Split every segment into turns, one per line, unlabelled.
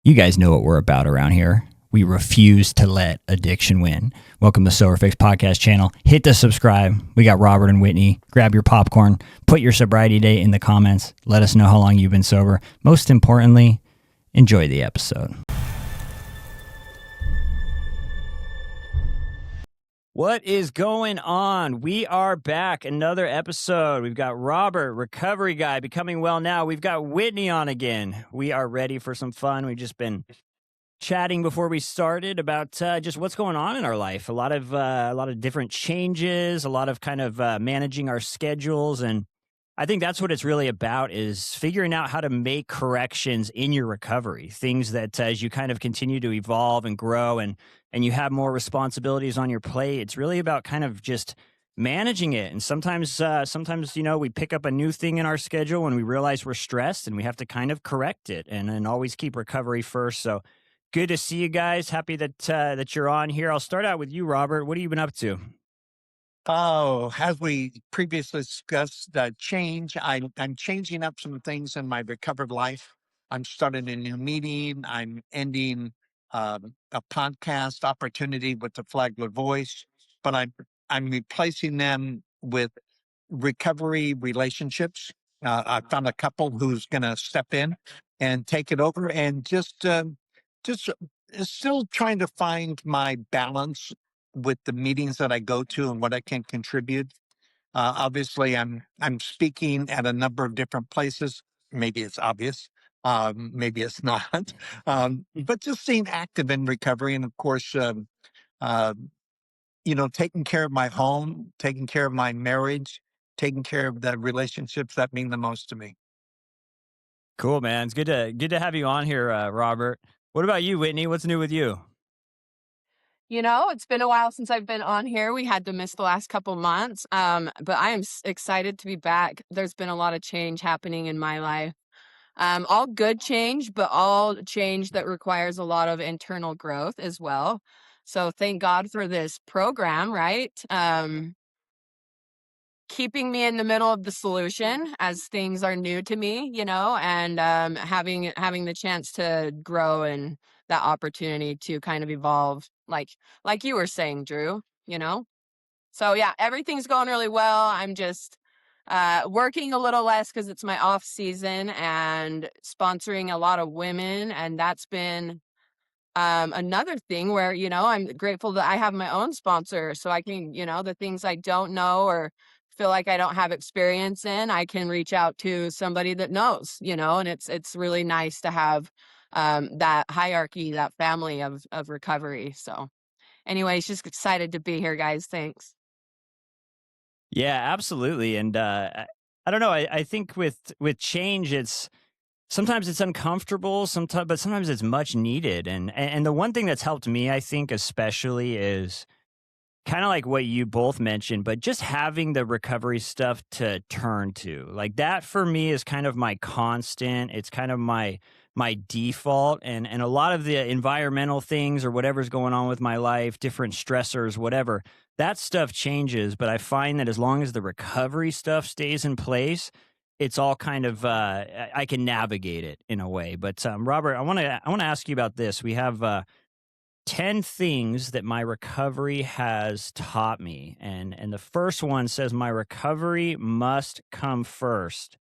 You guys know what we're about around here. We refuse to let addiction win. Welcome to Sober Fix Podcast channel. Hit the subscribe. We got Robert and Whitney. Grab your popcorn. Put your sobriety date in the comments. Let us know how long you've been sober. Most importantly, enjoy the episode. What is going on? We are back. Another episode. We've got Robert, recovery guy, becoming well now. We've got Whitney on again. We are ready for some fun. We've just been chatting before we started about just what's going on in our life. A lot of different changes, a lot of kind of managing our schedules, and I think that's what it's really about, is figuring out how to make corrections in your recovery. Things that as you kind of continue to evolve and grow and you have more responsibilities on your plate, it's really about kind of just managing it. And sometimes we pick up a new thing in our schedule when we realize we're stressed, and we have to kind of correct it and always keep recovery first. So good to see you guys. Happy that you're on here. I'll start out with you, Robert. What have you been up to?
Oh, as we previously discussed, change. I'm changing up some things in my recovered life. I'm starting a new meeting. I'm ending a podcast opportunity with the Flagler Voice, but I'm replacing them with recovery relationships. I found a couple who's going to step in and take it over, and just still trying to find my balance with the meetings that I go to and what I can contribute. Obviously, I'm speaking at a number of different places. Maybe it's obvious. Maybe it's not. But just staying active in recovery, and of course, uh, taking care of my home, taking care of my marriage, taking care of the relationships that mean the most to me.
Cool, man. It's good to have you on here, Robert. What about you, Whitney? What's new with you?
It's been a while since I've been on here. We had to miss the last couple months. But I am excited to be back. There's been a lot of change happening in my life. All good change, but all change that requires a lot of internal growth as well. So thank God for this program, right? Keeping me in the middle of the solution as things are new to me, and having the chance to grow and that opportunity to kind of evolve, like you were saying, Drew. So yeah, everything's going really well. I'm just working a little less because it's my off season, and sponsoring a lot of women, and that's been another thing where I'm grateful that I have my own sponsor, so I can, the things I don't know or feel like I don't have experience in, I can reach out to somebody that knows, and it's really nice to have that hierarchy, that family of recovery. So anyways, just excited to be here, guys. Thanks.
Yeah, absolutely. And I don't know. I think with change, sometimes it's uncomfortable, but sometimes it's much needed. And the one thing that's helped me, I think, especially, is kind of like what you both mentioned, but just having the recovery stuff to turn to. Like that for me is kind of my constant. It's kind of my default, and a lot of the environmental things or whatever's going on with my life, different stressors, whatever, that stuff changes, but I find that as long as the recovery stuff stays in place, it's all kind of I can navigate it in a way. But Robert, I want to ask you about this. We have 10 things that my recovery has taught me. And the first one says my recovery must come first.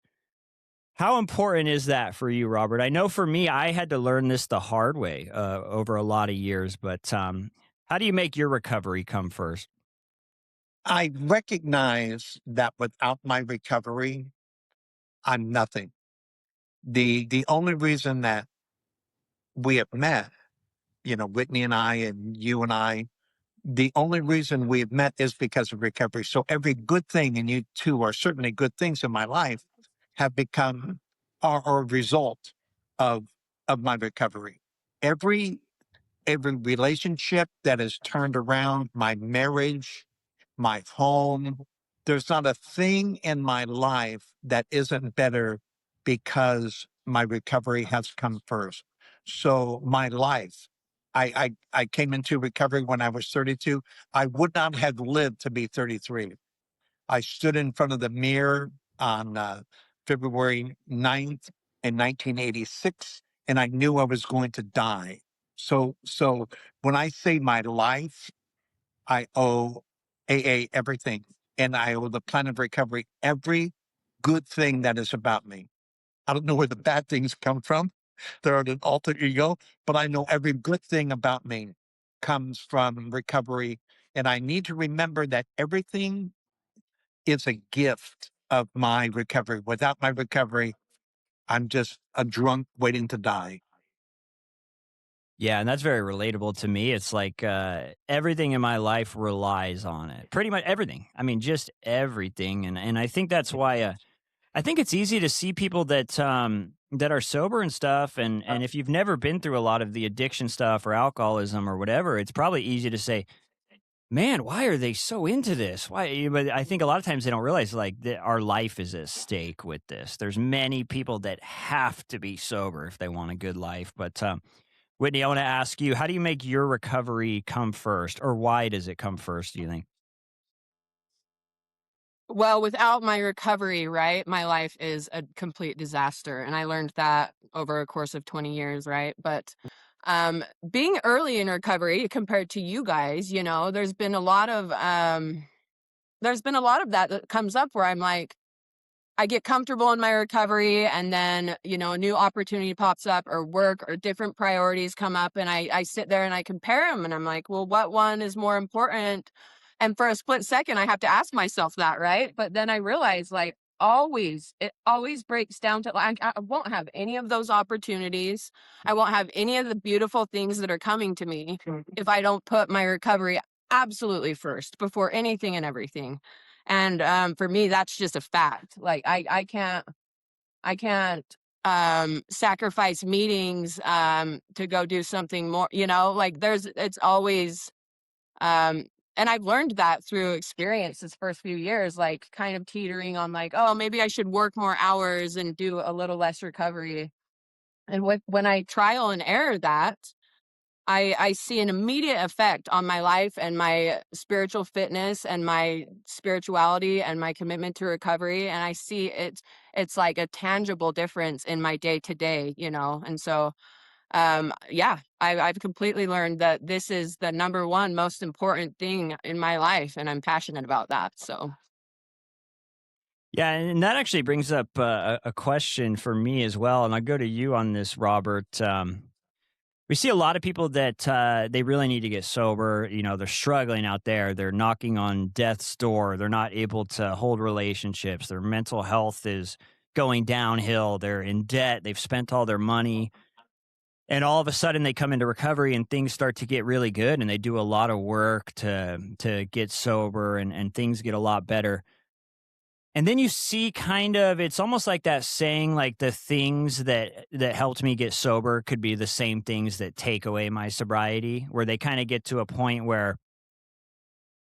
How important is that for you, Robert? I know for me, I had to learn this the hard way over a lot of years, but how do you make your recovery come first?
I recognize that without my recovery, I'm nothing. The only reason that we have met, Whitney and I and you and I, the only reason we have met is because of recovery. So every good thing, and you two are certainly good things in my life, have become are a result of my recovery. Every every relationship that has turned around, my marriage, my home, there's not a thing in my life that isn't better because my recovery has come first. So my life, I came into recovery when I was 32. I would not have lived to be 33. I stood in front of the mirror on February 9th in 1986, and I knew I was going to die. So when I say my life, I owe AA everything, and I owe the plan of recovery every good thing that is about me. I don't know where the bad things come from. They're an alter ego, but I know every good thing about me comes from recovery. And I need to remember that everything is a gift of my recovery. Without my recovery, I'm just a drunk waiting to die.
Yeah, and that's very relatable to me. It's like everything in my life relies on it. Pretty much everything. I mean, just everything. And I think that's why I think it's easy to see people that are sober and stuff. And if you've never been through a lot of the addiction stuff or alcoholism or whatever, it's probably easy to say, "Man, why are they so into this?" Why? But I think a lot of times they don't realize like that our life is at stake with this. There's many people that have to be sober if they want a good life. But Whitney, I want to ask you, how do you make your recovery come first, or why does it come first? Do you think?
Well, without my recovery, right, my life is a complete disaster, and I learned that over a course of 20 years, right? But being early in recovery compared to you guys, you know, there's been a lot of that that comes up where I'm like, I get comfortable in my recovery, and then, you know, a new opportunity pops up or work or different priorities come up, and I sit there and I compare them, and I'm like, well, what one is more important? And for a split second, I have to ask myself that, right? But then I realize, like, it always breaks down to like, I won't have any of those opportunities. I won't have any of the beautiful things that are coming to me if I don't put my recovery absolutely first before anything and everything. And for me, that's just a fact. Like I can't sacrifice meetings to go do something more, you know, like it's always um and I've learned that through experience this first few years, like kind of teetering on like, oh, maybe I should work more hours and do a little less recovery. And when I trial and error that, I see an immediate effect on my life and my spiritual fitness and my spirituality and my commitment to recovery, and I see it's like a tangible difference in my day to day, you know. And so yeah, I've completely learned that this is the number one most important thing in my life, and I'm passionate about that. So
Yeah, and that actually brings up a question for me as well. And I'll go to you on this, Robert. We see a lot of people that they really need to get sober. You know, they're struggling out there. They're knocking on death's door. They're not able to hold relationships. Their mental health is going downhill. They're in debt. They've spent all their money. And all of a sudden they come into recovery and things start to get really good and they do a lot of work to get sober and things get a lot better. And then you see kind of it's almost like that saying like the things that helped me get sober could be the same things that take away my sobriety, where they kind of get to a point where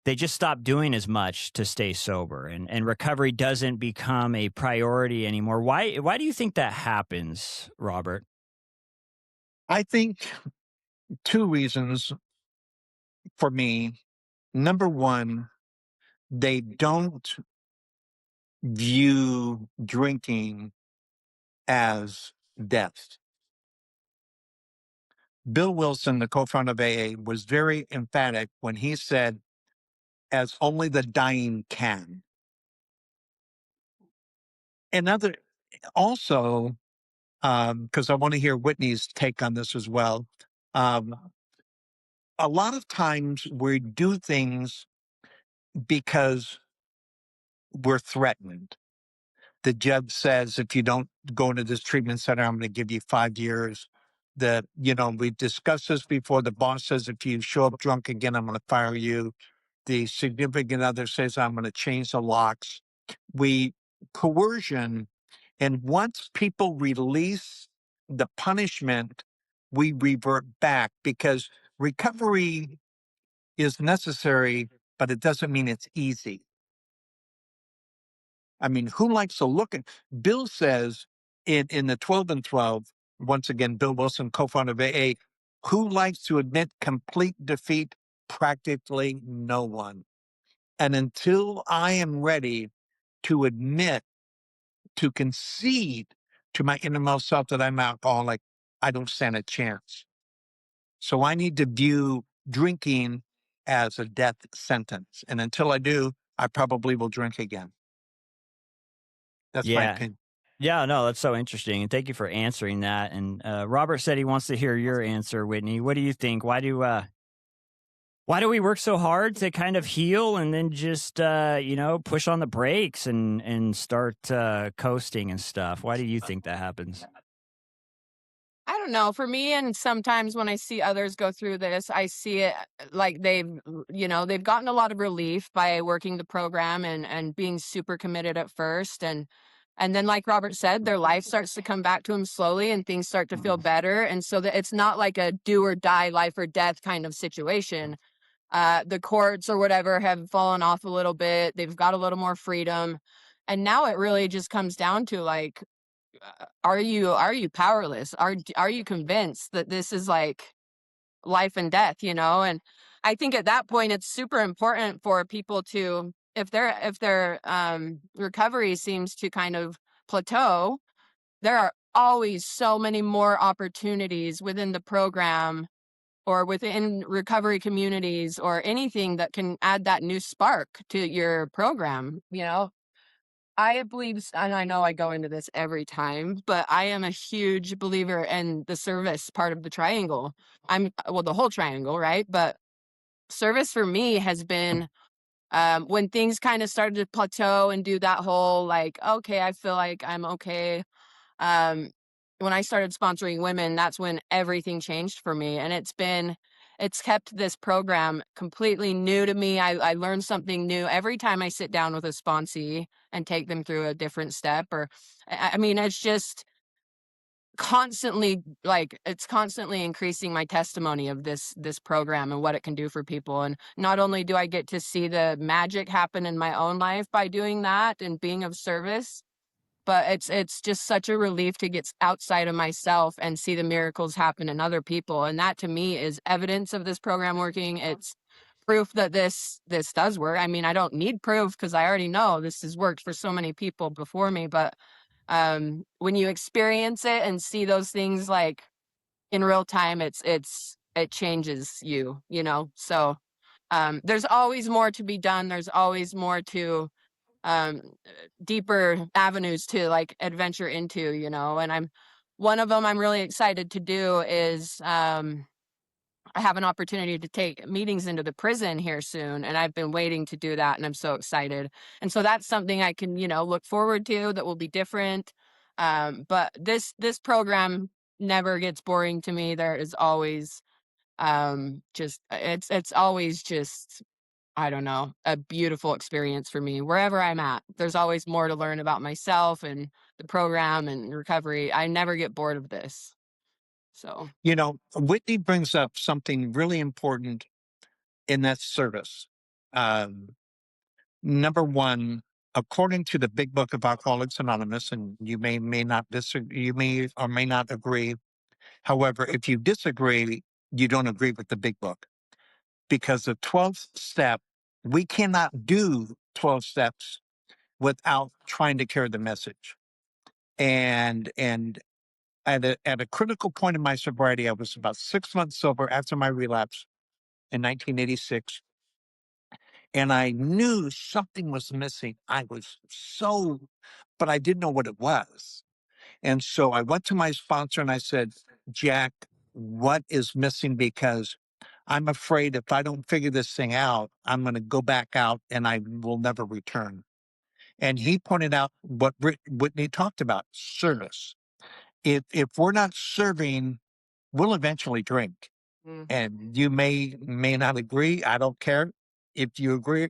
they just stop doing as much to stay sober and recovery doesn't become a priority anymore. Why do you think that happens, Robert?
I think two reasons for me. Number one, they don't view drinking as death. Bill Wilson, the co-founder of AA, was very emphatic when he said, as only the dying can. And other also, because I want to hear Whitney's take on this as well. Um, a lot of times we do things because we're threatened. The judge says, if you don't go into this treatment center, I'm going to give you 5 years. We discussed this before. The boss says, if you show up drunk again, I'm going to fire you. The significant other says, I'm going to change the locks. We coercion. And once people release the punishment, we revert back because recovery is necessary, but it doesn't mean it's easy. I mean, who likes to look at Bill says in the 12 and 12, once again, Bill Wilson, co-founder of AA, who likes to admit complete defeat? Practically no one. And until I am ready to admit, to concede to my innermost self that I'm alcoholic, I don't stand a chance. So I need to view drinking as a death sentence. And until I do, I probably will drink again. That's my
Yeah.
opinion.
Yeah, no, that's so interesting, and thank you for answering that, and, Robert said he wants to hear your answer, Whitney. What do you think? Why do we work so hard to kind of heal and then just, push on the brakes and start, coasting and stuff? Why do you think that happens?
I don't know. For me, and sometimes when I see others go through this, I see it like they've gotten a lot of relief by working the program and being super committed at first, and then like Robert said, their life starts to come back to them slowly and things start to feel better. And so that it's not like a do or die, life or death kind of situation. The courts or whatever have fallen off a little bit. They've got a little more freedom. And now it really just comes down to like, are you powerless? Are you convinced that this is like life and death, you know? And I think at that point it's super important for people to, if their recovery seems to kind of plateau, there are always so many more opportunities within the program or within recovery communities or anything that can add that new spark to your program, you know? I believe, and I know I go into this every time, but I am a huge believer in the service part of the triangle. Well, the whole triangle, right? But service for me has been when things kind of started to plateau and do that whole like, okay, I feel like I'm okay. Um, when I started sponsoring women, that's when everything changed for me. And it's kept this program completely new to me. I learn something new every time I sit down with a sponsee and take them through a different step. Or, I mean, it's just constantly like it's constantly increasing my testimony of this program and what it can do for people. And not only do I get to see the magic happen in my own life by doing that and being of service, but it's just such a relief to get outside of myself and see the miracles happen in other people, and that to me is evidence of this program working. It's proof that this does work. I mean, I don't need proof because I already know this has worked for so many people before me, but when you experience it and see those things like in real time, it changes you, you know. So there's always more to be done. There's always more to um deeper avenues to like adventure into, you know. And I'm one of them I'm really excited to do is I have an opportunity to take meetings into the prison here soon, and I've been waiting to do that, and I'm so excited. And so that's something I can, you know, look forward to that will be different. But this program never gets boring to me. There is always just it's always just I don't know, a beautiful experience for me wherever I'm at. There's always more to learn about myself and the program and recovery. I never get bored of this. So,
You know, Whitney brings up something really important in that service. Um, Number one, according to the Big Book of Alcoholics Anonymous, and you may not disagree, you may or may not agree. However, if you disagree, you don't agree with the Big Book because the 12th step, we cannot do 12 steps without trying to carry the message. And at a critical point in my sobriety, I was about 6 months sober after my relapse in 1986, and I knew something was missing. I was so, but I didn't know what it was. And so I went to my sponsor and I said, Jack, what is missing? Because I'm afraid if I don't figure this thing out, I'm going to go back out and I will never return. And he pointed out what Whitney talked about, service. If we're not serving, we'll eventually drink.
mhm.
And you may not agree. I don't care if you agree.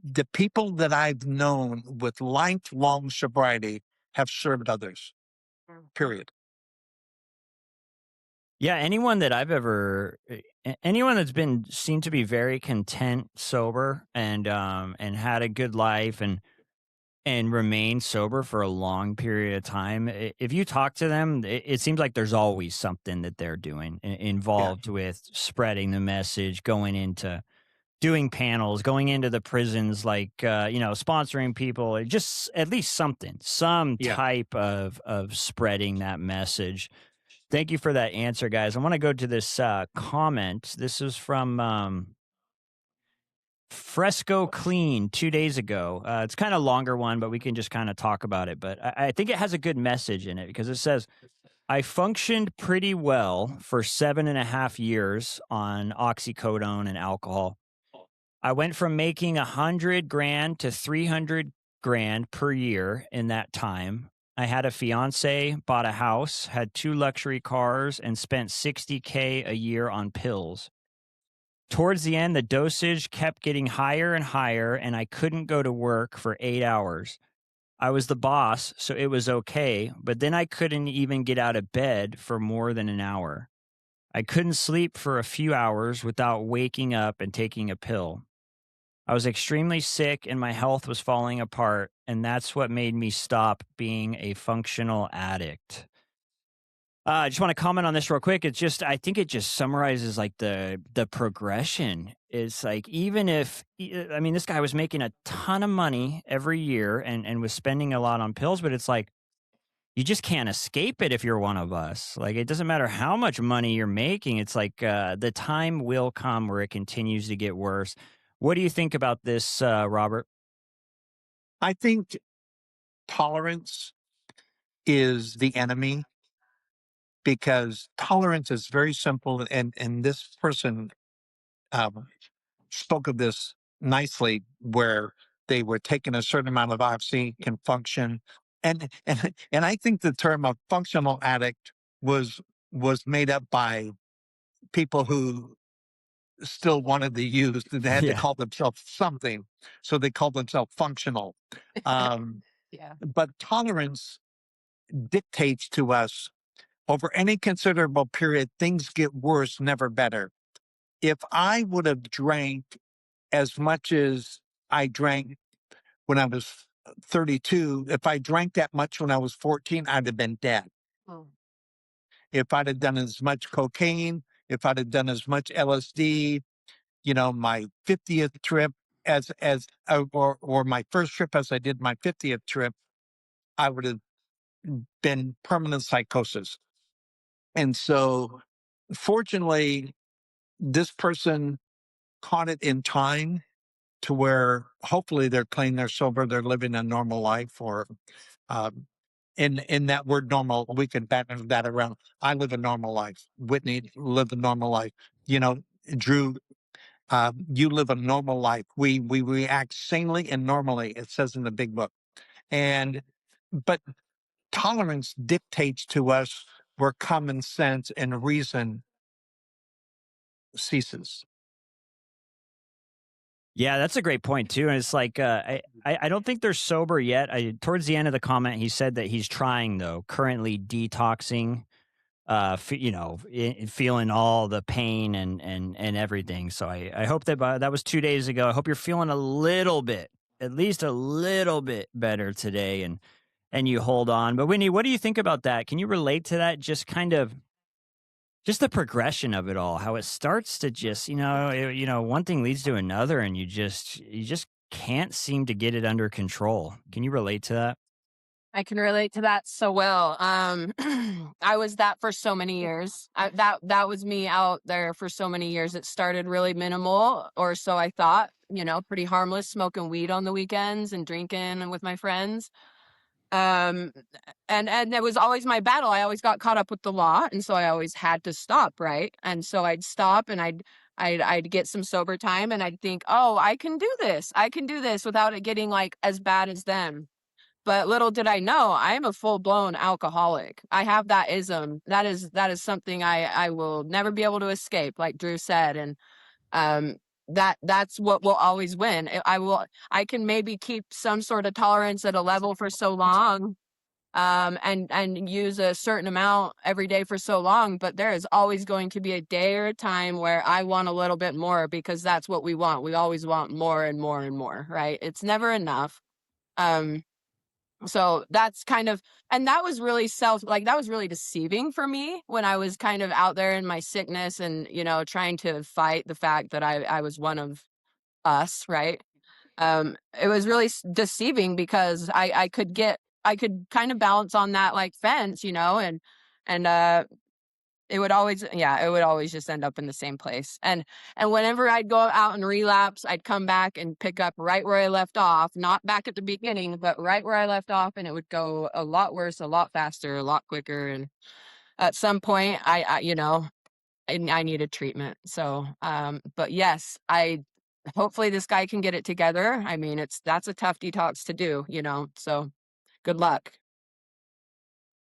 The people that I've known with lifelong sobriety have served others. Period.
Yeah, anyone that I've ever anyone that's been seen to be very content sober and had a good life and remained sober for a long period of time, if you talk to them, it seems like there's always something that they're doing
Yeah.
involved with spreading the message, going into doing panels, going into the prisons, like sponsoring people, just at least something, some
Yeah.
type of spreading that message. Thank you for that answer, guys. I want to go to this comment. This is from Fresco Clean 2 days ago. It's kind of longer one, but we can just kind of talk about it. But I think it has a good message in it because it says, I functioned pretty well for 7.5 years on oxycodone and alcohol. I went from making 100 grand to 300 grand per year in that time. I had a fiance, bought a house, had 2 luxury cars, and spent 60K a year on pills. Towards the end, the dosage kept getting higher and higher, and I couldn't go to work for 8 hours. I was the boss, so it was okay, but then I couldn't even get out of bed for more than an hour. I couldn't sleep for a few hours without waking up and taking a pill. I was extremely sick and my health was falling apart, and that's what made me stop being a functional addict. I just want to comment on this real quick. It's just, I think it just summarizes like the progression. It's like, even if I mean, this guy was making a ton of money every year and was spending a lot on pills, but it's like, you just can't escape it if you're one of us. Like, it doesn't matter how much money you're making. It's like, the time will come where it continues to get worse. What do you think about this, Robert?
I think tolerance is the enemy because tolerance is very simple. And this person um, spoke of this nicely, where they were taking a certain amount of oxy can function. And I think the term of functional addict was was made up by people who still wanted to use, they had to
Yeah.
call themselves something. So they called themselves functional. Um,
Yeah.
but tolerance dictates to us over any considerable period, things get worse, never better. If I would have drank as much as I drank when I was 32, if I drank that much when I was 14, I'd have been dead.
Oh.
If I'd have done as much cocaine, if I'd have done as much LSD, my 50th trip or my first trip as I did my 50th trip, I would have been permanent psychosis. And so fortunately, this person caught it in time to where hopefully they're clean, they're sober, they're living a normal life. Or um, in that word normal, we can batten that around. I live a normal life. Whitney lived a normal life. You know, Drew, you live a normal life. We react sanely and normally. It says in the big book. And but tolerance dictates to us where common sense and reason ceases.
Yeah, that's a great point too. And it's like, I don't think they're sober yet. Towards the end of the comment, he said that he's trying, though, currently detoxing, feeling all the pain and everything. So I hope that, that was 2 days ago. I hope you're feeling a little bit, at least a little bit better today, and you hold on. But Whitney, what do you think about that? Can you relate to that? Just kind of, just the progression of it all, how it starts to just, one thing leads to another, and you just can't seem to get it under control. Can you relate to that?
I can relate to that so well. I was that for so many years. That was me out there for so many years. It started really minimal, or so I thought. Pretty harmless, smoking weed on the weekends and drinking with my friends. Um, and it was always my battle. I always got caught up with the law, and so I always had to stop, right? And so I'd stop, and I'd get some sober time, and I'd think, oh, I can do this. I can do this without it getting like as bad as them. But little did I know, I am a full-blown alcoholic. I have that ism. That is something I will never be able to escape, like Drew said, and, um, that's what will always win. I can maybe keep some sort of tolerance at a level for so long, and use a certain amount every day for so long, but there is always going to be a day or a time where I want a little bit more, because that's what we want. We always want more and more and more, right? It's never enough. Um so that's kind of, and that was really that was really deceiving for me when I was kind of out there in my sickness and, trying to fight the fact that I was one of us, right? It was really deceiving because I could kind of balance on that like fence, and It would always yeah, it would always just end up in the same place, and whenever I'd go out and relapse, I'd come back and pick up right where I left off, not back at the beginning, but right where I left off, and it would go a lot worse, a lot faster, a lot quicker, and at some point, I needed treatment, so, but yes, I hopefully this guy can get it together. I mean, that's a tough detox to do, so good luck.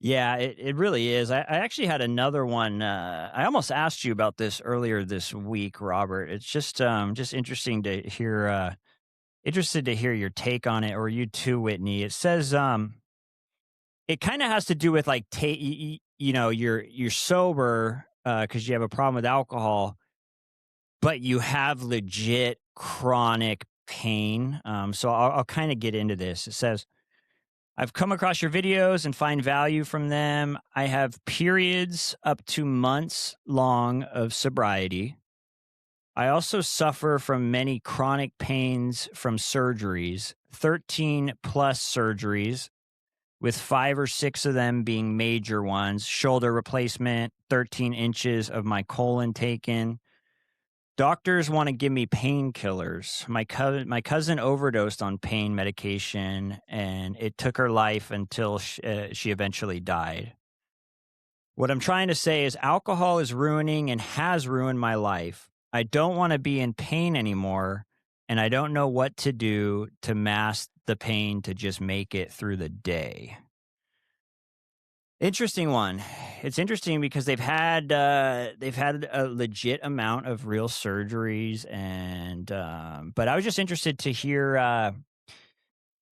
Yeah, it really is. I actually had another one. I almost asked you about this earlier this week, Robert. It's just interesting to hear. Interested to hear your take on it, or you too, Whitney. It says it kind of has to do with like you're sober because you have a problem with alcohol, but you have legit chronic pain. So I'll kind of get into this. It says I've come across your videos and find value from them. I have periods up to months long of sobriety. I also suffer from many chronic pains from surgeries, 13 plus surgeries, with 5 or 6 of them being major ones: shoulder replacement, 13 inches of my colon taken. Doctors want to give me painkillers. My cousin overdosed on pain medication, and it took her life until she eventually died. What I'm trying to say is alcohol is ruining and has ruined my life. I don't want to be in pain anymore, and I don't know what to do to mask the pain to just make it through the day. Interesting one. It's interesting because they've had a legit amount of real surgeries, and but I was just interested to hear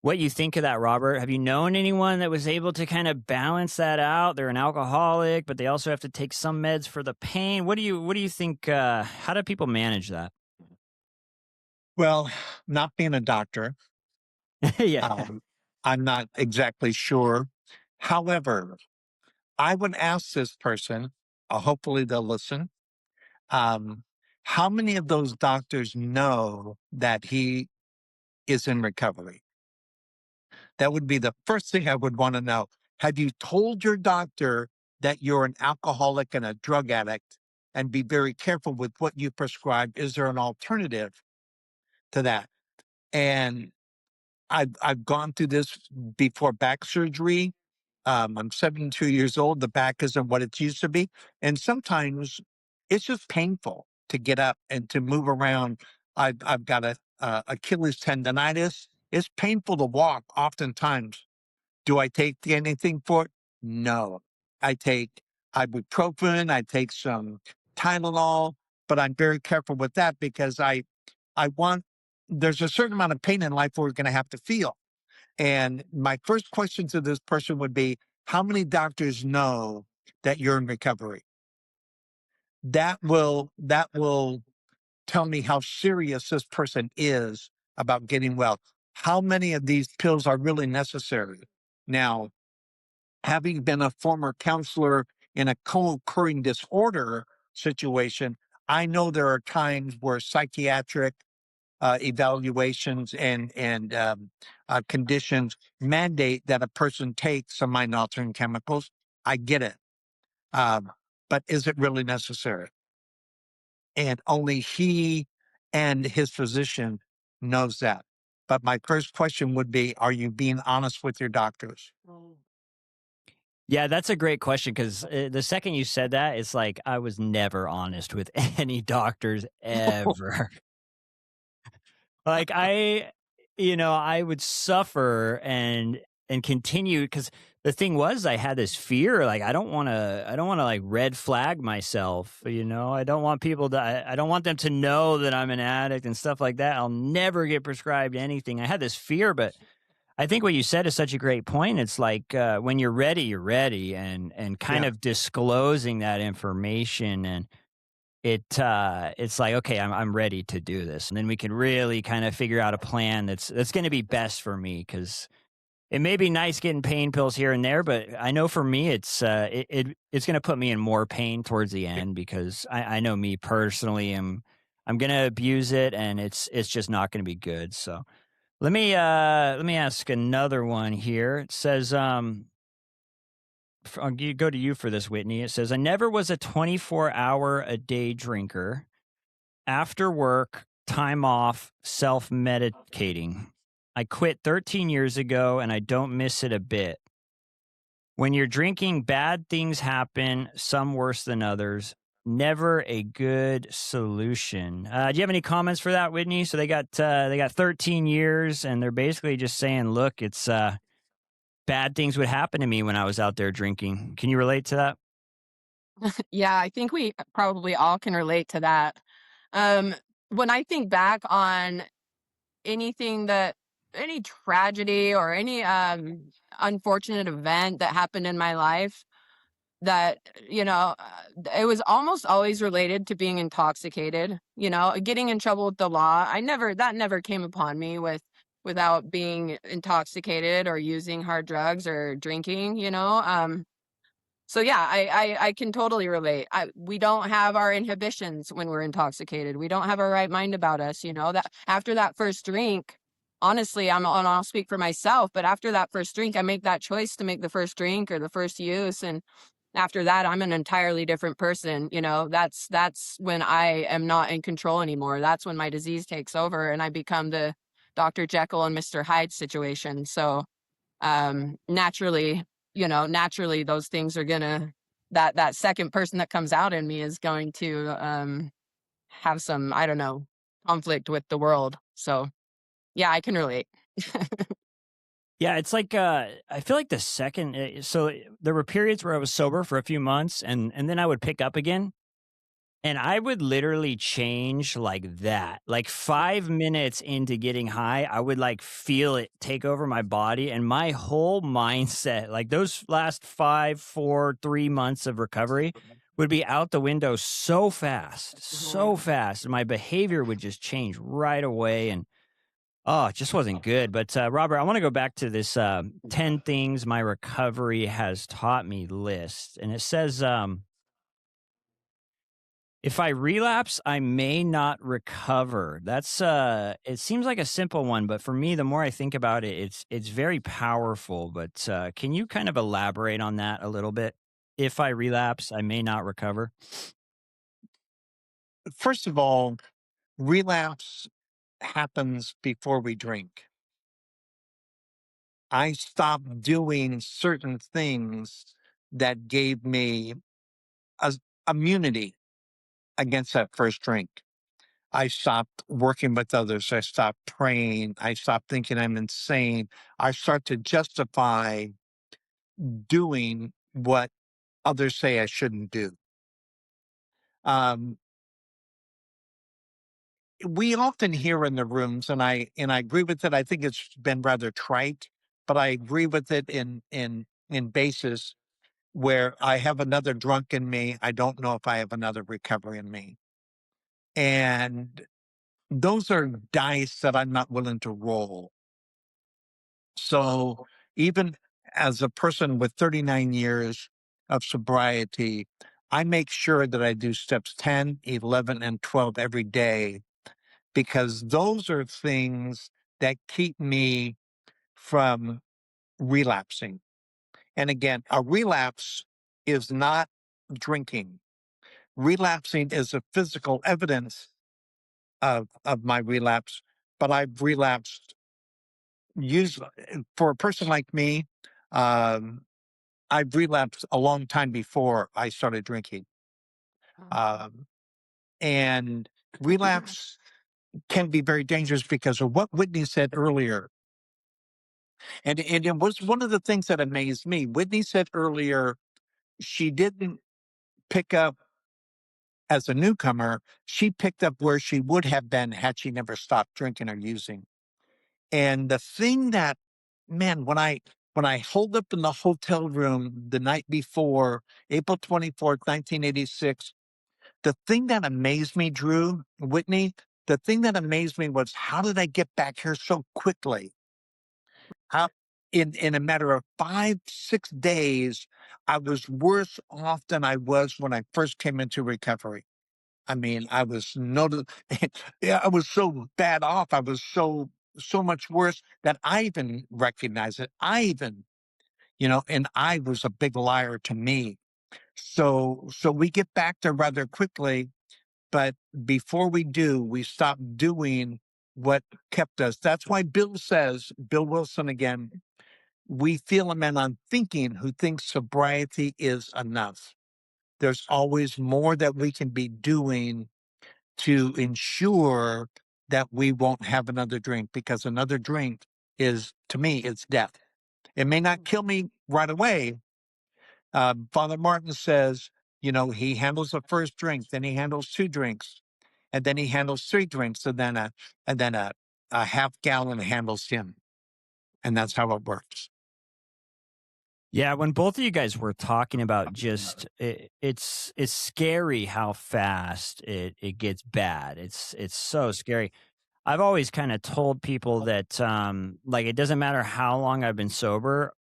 what you think of that, Robert. Have you known anyone that was able to kind of balance that out? They're an alcoholic, but they also have to take some meds for the pain. What do you think? How do people manage that?
Well, not being a doctor,
Yeah.
um, I'm not exactly sure. However, I would ask this person, hopefully they'll listen, um, how many of those doctors know that he is in recovery? That would be the first thing I would want to know. Have you told your doctor that you're an alcoholic and a drug addict? And be very careful with what you prescribe. Is there an alternative to that? And I've gone through this before back surgery. I'm 72 years old. The back isn't what it used to be, and sometimes it's just painful to get up and to move around. I've got a Achilles tendonitis. It's painful to walk. Oftentimes, do I take anything for it? No, I take ibuprofen. I take some Tylenol, but I'm very careful with that because I want. There's a certain amount of pain in life we're going to have to feel, and my first question to this person would be, how many doctors know that you're in recovery? That will tell me how serious this person is about getting well. How many of these pills are really necessary? Now, having been a former counselor in a co-occurring disorder situation, I know there are times where psychiatric evaluations and conditions mandate that a person take some mind-altering chemicals. I get it, um, but is it really necessary? And only he and his physician knows that. But my first question would be: are you being honest with your doctors?
Yeah, that's a great question because the second you said that, it's like I was never honest with any doctors ever. Like I would suffer and continue because the thing was I had this fear, like I don't wanna like red flag myself, you know? I don't want people to I don't want them to know that I'm an addict and stuff like that. I'll never get prescribed anything. I had this fear, but I think what you said is such a great point. It's like, when you're ready, and kind
Yeah,
of disclosing that information, and it's like, "Okay, I'm ready to do this," and then we can really kinda figure out a plan that's gonna be best for me. Because it may be nice getting pain pills here and there, but I know for me, it's gonna put me in more pain towards the
yeah,
end because I know me personally, I'm gonna abuse it, and it's just not gonna be good. So let me ask another one here. It says, go to you for this, Whitney. It says, I never was a 24-hour a day drinker. After work, time off, self medicating. I quit 13 years ago and I don't miss it a bit. When you're drinking, bad things happen, some worse than others. Never a good solution. Do you have any comments for that, Whitney? So they got 13 years, and they're basically just saying, "Look, it's bad things would happen to me when I was out there drinking." Can you relate to that?
Yeah, I think we probably all can relate to that. Um, when I think back on anything that any tragedy or any unfortunate event that happened in my life, that it was almost always related to being intoxicated, getting in trouble with the law. I never That never came upon me without being intoxicated or using hard drugs or drinking. So yeah, I can totally relate. We don't have our inhibitions when we're intoxicated. We don't have our right mind about us, that after that first drink, honestly, and I'll speak for myself, but after that first drink, I make that choice to make the first drink or the first use. And after that, I'm an entirely different person. That's when I am not in control anymore. That's when my disease takes over and I become the Dr. Jekyll and Mr. Hyde situation. So naturally those things are gonna that second person that comes out in me is going to have some, I don't know, conflict with the world. So yeah, I can relate.
Yeah, it's like I feel like the second. There were periods where I was sober for a few months, and then I would pick up again. And I would literally change like that. Like 5 minutes into getting high, I would, like, feel it take over my body and my whole mindset, like, those last 5, 4, 3 months of recovery would be out the window so
Mhm.
fast, and my behavior would just change right away, and, oh, it just wasn't good. But, Robert, I wanna go back to this, 10 things my recovery has taught me list, and it says, if I relapse, I may not recover. That's it seems like a simple one, but for me, the more I think about it, it's very powerful. But can you kind of elaborate on that a little bit? If I relapse, I may not recover.
First of all, relapse happens before we drink. I stopped doing certain things that gave me a, immunity against that first drink. I stopped working with others. I stopped praying. I stopped thinking I'm insane. I start to justify doing what others say I shouldn't do. Um, we often hear in the rooms, and I agree with it. I think it's been rather trite, but I agree with it in basis where I have another drunk in me. I don't know if I have another recovery in me, and those are dice that I'm not willing to roll. So even as a person with 39 years of sobriety, I make sure that I do steps 10, 11, and 12 every day because those are things that keep me from relapsing. And again, a relapse is not drinking. Relapsing is a physical evidence of my relapse, but I've relapsed usually for a person like me. Um, I've relapsed a long time before I started drinking. Um, and relapse can be very dangerous because of what Whitney said earlier. And it was one of the things that amazed me. Whitney said earlier she didn't pick up as a newcomer, she picked up where she would have been had she never stopped drinking or using. And the thing that, man, when I holed up in the hotel room the night before, April 24th, 1986, the thing that amazed me, Drew, Whitney, the thing that amazed me was how did I get back here so quickly? How in a matter of 5, 6 days, I was worse off than I was when I first came into recovery. I mean, I was yeah, I was so bad off. I was so much worse that I even recognized it. I even and I was a big liar to me. So we get back there rather quickly, but before we do, we stop doing what kept us. That's why Bill Wilson again, we feel a man unthinking who thinks sobriety is enough. There's always more that we can be doing to ensure that we won't have another drink, because another drink is, to me, it's death. It may not kill me right away. Father Martin says, he handles the first drink, then he handles two drinks, and then he handles three drinks, and then a half gallon handles him, and that's how it works.
Yeah, when both of you guys were talking about just it's scary how fast it gets bad. It's so scary. I've always kind of told people that like it doesn't matter how long I've been sober,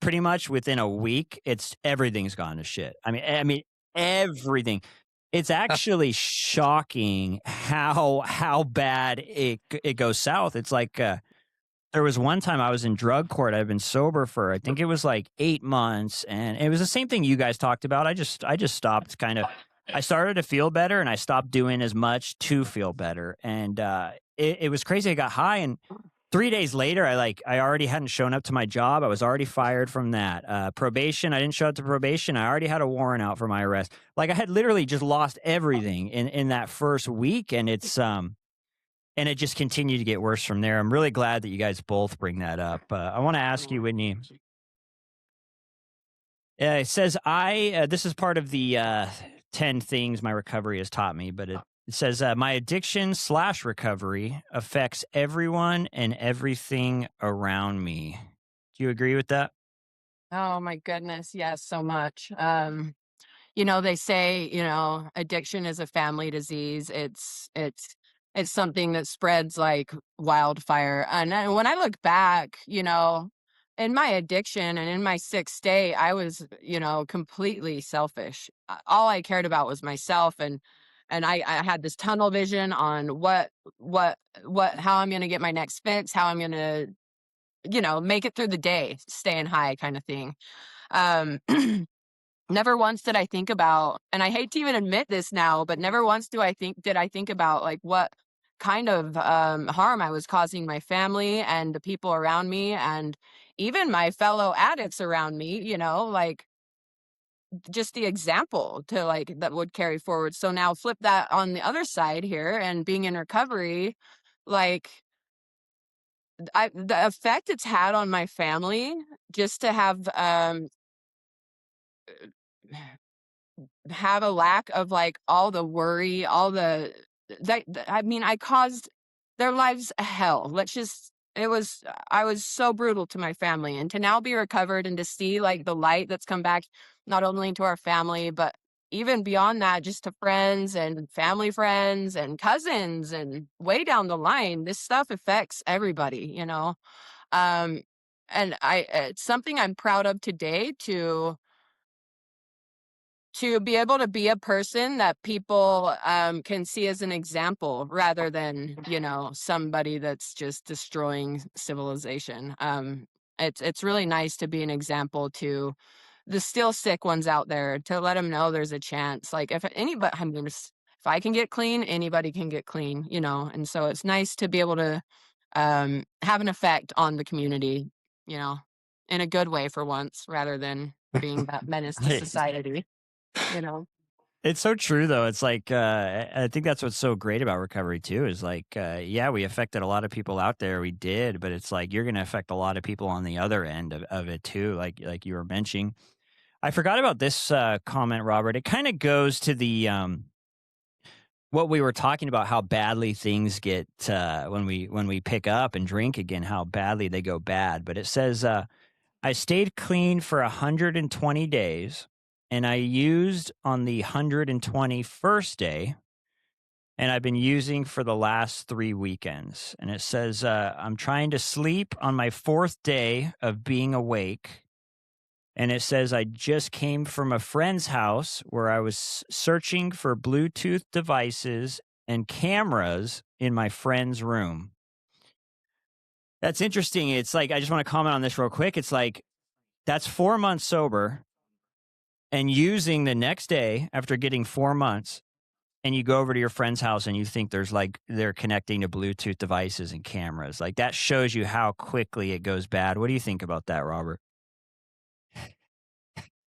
pretty much within a week, it's everything's gone to shit. I mean everything. It's actually shocking how bad it goes south. It's like there was one time I was in drug court. I've been sober for I think it was like 8 months, and it was the same thing you guys talked about. I just stopped kind of I started to feel better, and I stopped doing as much to feel better, and, it was crazy. I got high, and 3 days later, I already hadn't shown up to my job. I was already fired from that. Probation, I didn't show up to probation. I already had a warrant out for my arrest. Like, I had literally just lost everything in that first week, and it just continued to get worse from there. I'm really glad that you guys both bring that up. I want to ask you, Whitney. It says this is part of the 10 things my recovery has taught me, but it says my addiction slash recovery affects everyone and everything around me. Do you agree with that?
Oh my goodness, yes, so much. They say, addiction is a family disease. It's something that spreads like wildfire. And when I look back, in my addiction and in my sick state, I was, completely selfish. All I cared about was myself, and I had this tunnel vision on how I'm gonna get my next fix, how I'm gonna, make it through the day, staying high kind of thing. Um Never once did I think about, and I hate to even admit this now, but never once did I think about like what kind of harm I was causing my family and the people around me and even my fellow addicts around me, like just the example to like that would carry forward. So now flip that on the other side here and being in recovery, like the effect it's had on my family just to have a lack of, like, all the worry, all the I mean, I caused their lives a hell. I was so brutal to my family, and to now be recovered and to see, like, the light that's come back not only to our family, but even beyond that, just to friends and family friends and cousins and way down the line, this stuff affects everybody, Um, and it's something I'm proud of today to be able to be a person that people can see as an example rather than somebody that's just destroying civilization. It's really nice to be an example to the still sick ones out there, to let them know there's a chance. Like if anybody, if I can get clean, anybody can get clean, and so it's nice to be able to have an effect on the community, you know in a good way for once, rather than being that menace to society you know?
It's so true though. It's like I think that's what's so great about recovery too is like yeah, we affected a lot of people out there. We did, but it's like you're going to affect a lot of people on the other end of it too, like you were mentioning. I forgot about this comment, Robert. It kind of goes to the what we were talking about, how badly things get when we pick up and drink again, how badly they go bad. But it says I stayed clean for 120 days, and I used on the 121st day, and I've been using for the last 3 weekends. And it says I'm trying to sleep on my fourth day of being awake. And it says I just came from a friend's house where I was searching for Bluetooth devices and cameras in my friend's room. That's interesting. It's like I just want to comment on this real quick. It's like That's 4 months sober and using the next day after getting 4 months, and you go over to your friend's house and you think there's like they're connecting to Bluetooth devices and cameras. Like that shows you how quickly it goes bad. What do you think about that, Robert?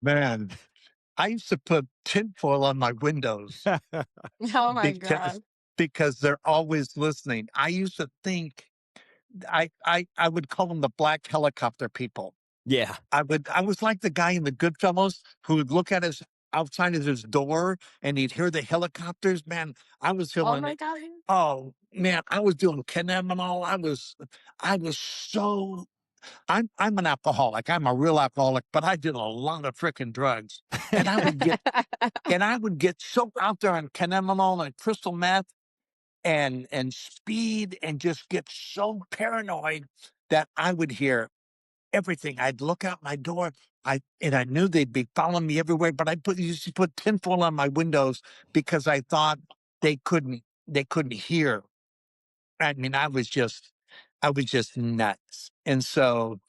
Man, I used to put tinfoil on my windows
Oh my
because
god.
they're always listening. I used to think I would call them the black helicopter people.
Yeah.
I was like the guy in the Goodfellas who would look at his outside of his door and he'd hear the helicopters. Man, I was
Oh
feeling
my
it.
god.
Oh man, I was doing Keneminol. I was so I'm an alcoholic. I'm a real alcoholic, but I did a lot of freaking drugs. And I would get so out there on Keneminol and crystal meth and speed and just get so paranoid that I would hear everything. I'd look out my door. I knew they'd be following me everywhere, but used to put tinfoil on my windows because I thought they couldn't hear. I mean, I was just nuts. And so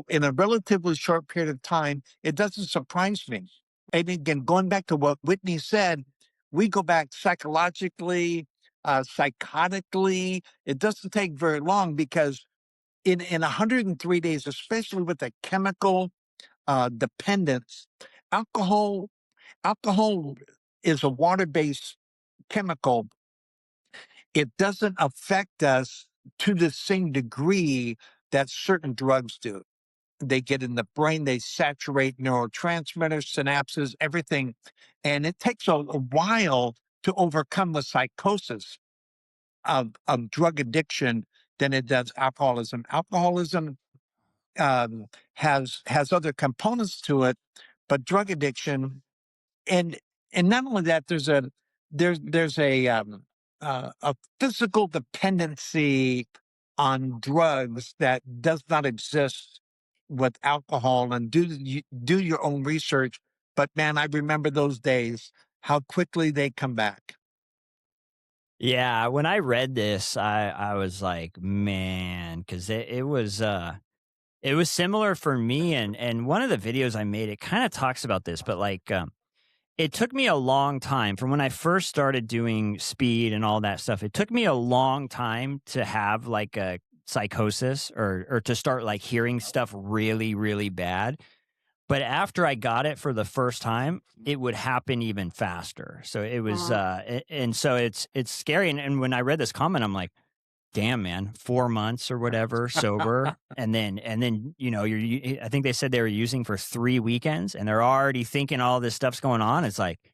in a relatively short period of time, it doesn't surprise me. And again, going back to what Whitney said, we go back psychologically, psychotically. It doesn't take very long because in 103 days, especially with the chemical dependence, alcohol alcohol is a water-based chemical. It doesn't affect us to the same degree that certain drugs do. They get in the brain, they saturate neurotransmitters, synapses, everything. And it takes a while to overcome the psychosis of drug addiction than it does alcoholism. Alcoholism has other components to it, but drug addiction and not only that, there's a physical dependency on drugs that does not exist with alcohol. And do your own research. But man, I remember those days, how quickly they come back.
Yeah, when I read this, I was like, man, because it was similar for me, and one of the videos I made, it kind of talks about this, but like it took me a long time from when I first started doing speed and all that stuff. It took me a long time to have like a psychosis or to start like hearing stuff really, really bad. But after I got it for the first time, it would happen even faster. So it was,
Mhm.
and so it's scary. And when I read this comment, I'm like, damn, man, 4 months or whatever sober, and then I think they said they were using for 3 weekends, and they're already thinking all this stuff's going on. It's like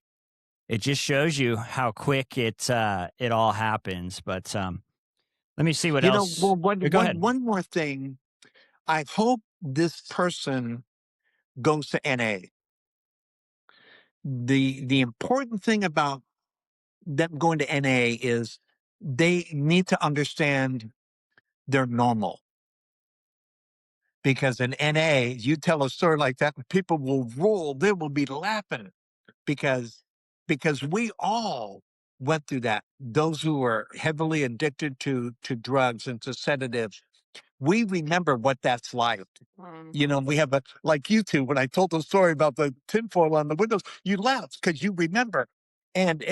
it just shows you how quick it all happens. But let me see what else.
Well,
Go ahead.
one more thing. I hope this person goes to NA. The important thing about them going to NA is they need to understand they're normal. Because in NA, you tell a story like that, and people will roll. They will be laughing because we all went through that. Those who were heavily addicted to drugs and to sedatives, we remember what that's like. You know,
Mhm.
we have a like you two. When I told the story about the tinfoil on the windows, you laughed because you remember. And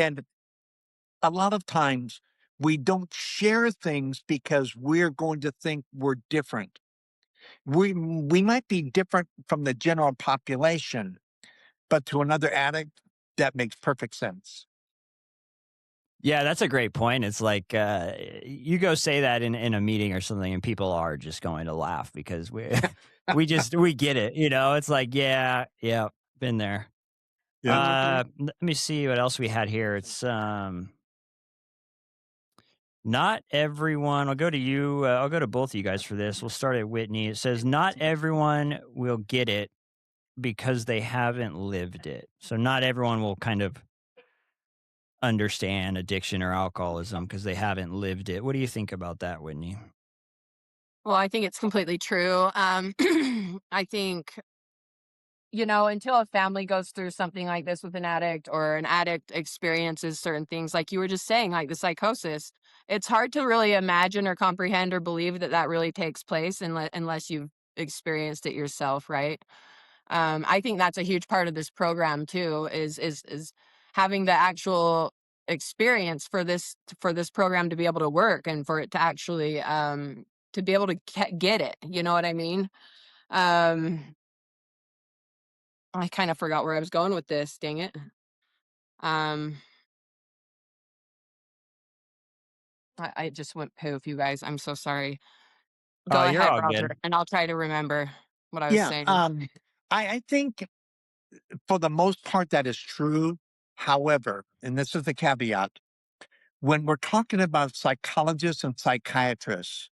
a lot of times we don't share things because we're going to think we're different. We might be different from the general population, but to another addict, that makes perfect sense.
Yeah, that's a great point. It's like you go say that in a meeting or something, and people are just going to laugh because we we get it. It's like yeah, yeah, been there.
Yeah.
Let me see what else we had here. It's not everyone. I'll go to you. I'll go to both of you guys for this. We'll start at Whitney. It says not everyone will get it because they haven't lived it. So not everyone will kind of understand addiction or alcoholism because they haven't lived it. What do you think about that, Whitney?
Well, I think it's completely true. I think, until a family goes through something like this with an addict or an addict experiences certain things, like you were just saying, like the psychosis, it's hard to really imagine or comprehend or believe that that really takes place unless you've experienced it yourself, right? I think that's a huge part of this program too, is having the actual experience for this program to be able to work and for it to actually to be able to get it. You know what I mean? Um, I kind of forgot where I was going with this. Dang it. Um, I just went poof, you guys. I'm so sorry. Go
You're
ahead,
all good.
Robert, and I'll try to remember what I was
Yeah.
saying.
I think for the most part that is true. However, and this is the caveat, when we're talking about psychologists and psychiatrists,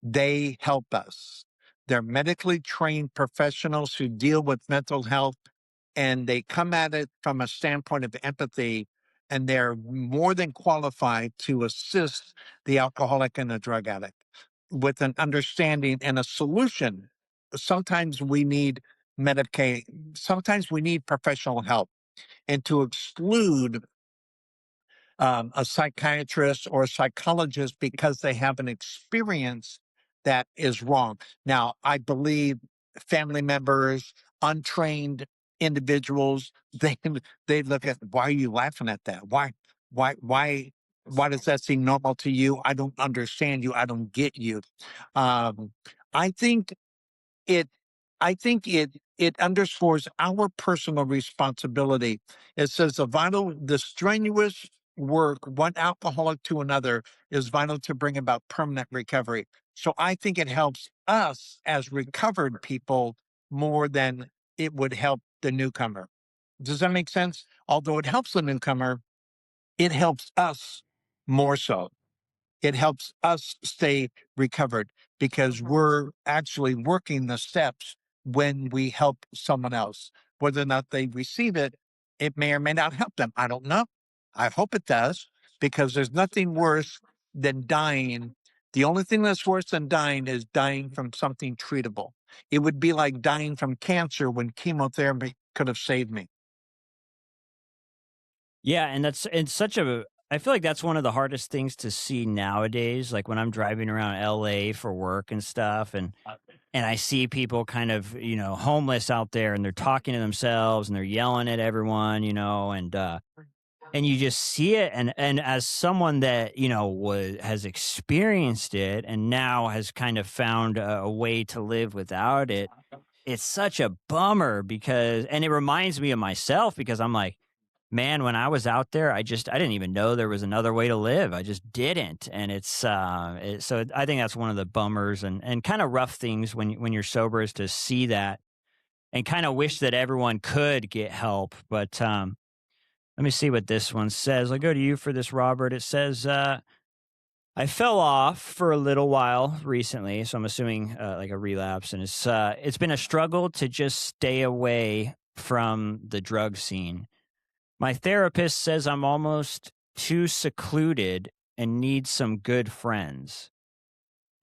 they help us. They're medically trained professionals who deal with mental health, and they come at it from a standpoint of empathy, and they're more than qualified to assist the alcoholic and the drug addict with an understanding and a solution. Sometimes we need Medicaid, sometimes we need professional help. And to exclude a psychiatrist or a psychologist because they have an experience that is wrong. Now, I believe family members, untrained individuals, they look at, why are you laughing at that? Why, why, why does that seem normal to you? I don't understand you. I don't get you. Um, I think it it underscores our personal responsibility. It says the strenuous work one alcoholic to another is vital to bring about permanent recovery. So I think it helps us as recovered people more than it would help the newcomer. Does that make sense? Although it helps the newcomer, it helps us more so. It helps us stay recovered because
Mhm.
we're actually working the steps when we help someone else. Whether or not they receive it, it may or may not help them. I don't know. I hope it does, because there's nothing worse than dying. The only thing that's worse than dying is dying from something treatable. It would be like dying from cancer when chemotherapy could have saved me.
Yeah, and that's it's such a I feel like that's one of the hardest things to see nowadays, like when I'm driving around LA for work and stuff and I see people kind of, homeless out there and they're talking to themselves and they're yelling at everyone, and you just see it and as someone that, has experienced it and now has kind of found a way to live without it, it's such a bummer because and it reminds me of myself because I'm like, man, when I was out there, I didn't even know there was another way to live. I just didn't, and I think that's one of the bummers and kind of rough things when you're sober is to see that and kind of wish that everyone could get help. But let me see what this one says. I'll go to you for this, Robert. It says. I fell off for a little while recently, so I'm assuming like a relapse, and it's been a struggle to just stay away from the drug scene. My therapist says I'm almost too secluded and need some good friends.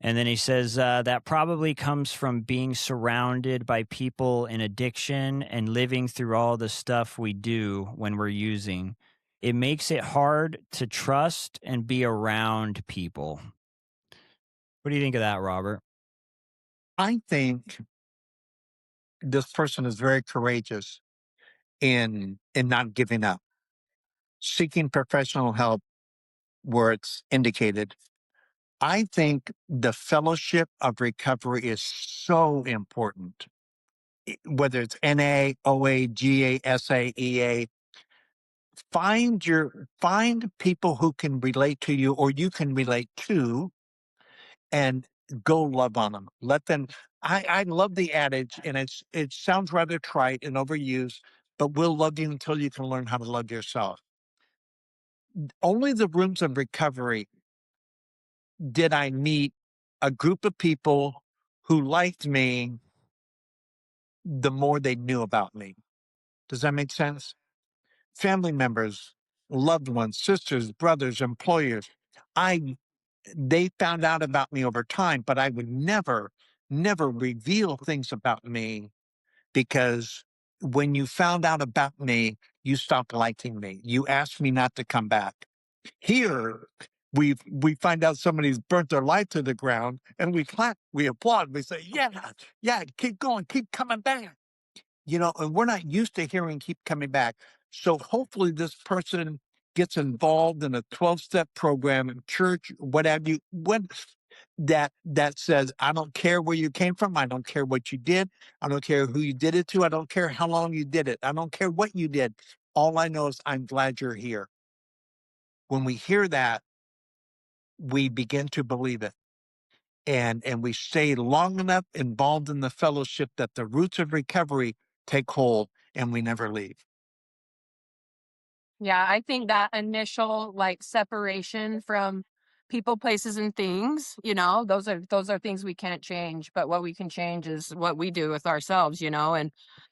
And then he says that probably comes from being surrounded by people in addiction and living through all the stuff we do when we're using. It makes it hard to trust and be around people. What do you think of that, Robert?
I think this person is very courageous in not giving up, seeking professional help where it's indicated. I think the fellowship of recovery is so important. Whether it's NA, OA, GA, SA, EA, find people who can relate to you or you can relate to, and go love on them. Let them. I love the adage, and it sounds rather trite and overused, but we'll love you until you can learn how to love yourself. Only the rooms of recovery did I meet a group of people who liked me the more they knew about me. Does that make sense? Family members, loved ones, sisters, brothers, employers. I They found out about me over time, but I would never reveal things about me, because when you found out about me, you stopped liking me. You asked me not to come back. Here, we find out somebody's burnt their life to the ground, and we clap, we applaud, we say, "Yeah, yeah, keep going, keep coming back." And we're not used to hearing keep coming back. So hopefully this person gets involved in a 12-step program in church, whatever you what that says, I don't care where you came from, I don't care what you did, I don't care who you did it to, I don't care how long you did it, I don't care what you did. All I know is I'm glad you're here. When we hear that, we begin to believe it. And we stay long enough involved in the fellowship that the roots of recovery take hold and we never leave.
Yeah, I think that initial like separation from people, places, and things, those are things we can't change. But what we can change is what we do with ourselves, and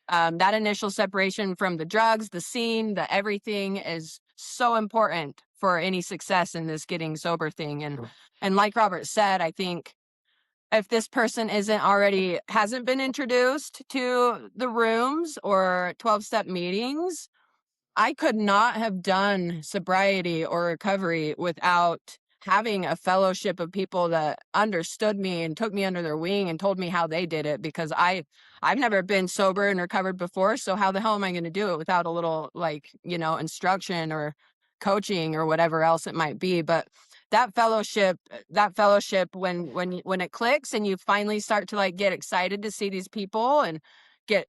that initial separation from the drugs, the scene, the everything is so important for any success in this getting sober thing. And like Robert said, I think if this person hasn't been introduced to the rooms or 12-step meetings, I could not have done sobriety or recovery without having a fellowship of people that understood me and took me under their wing and told me how they did it, because I've never been sober and recovered before, so how the hell am I going to do it without a little, like, instruction or coaching or whatever else it might be. But that fellowship, when it clicks and you finally start to like get excited to see these people and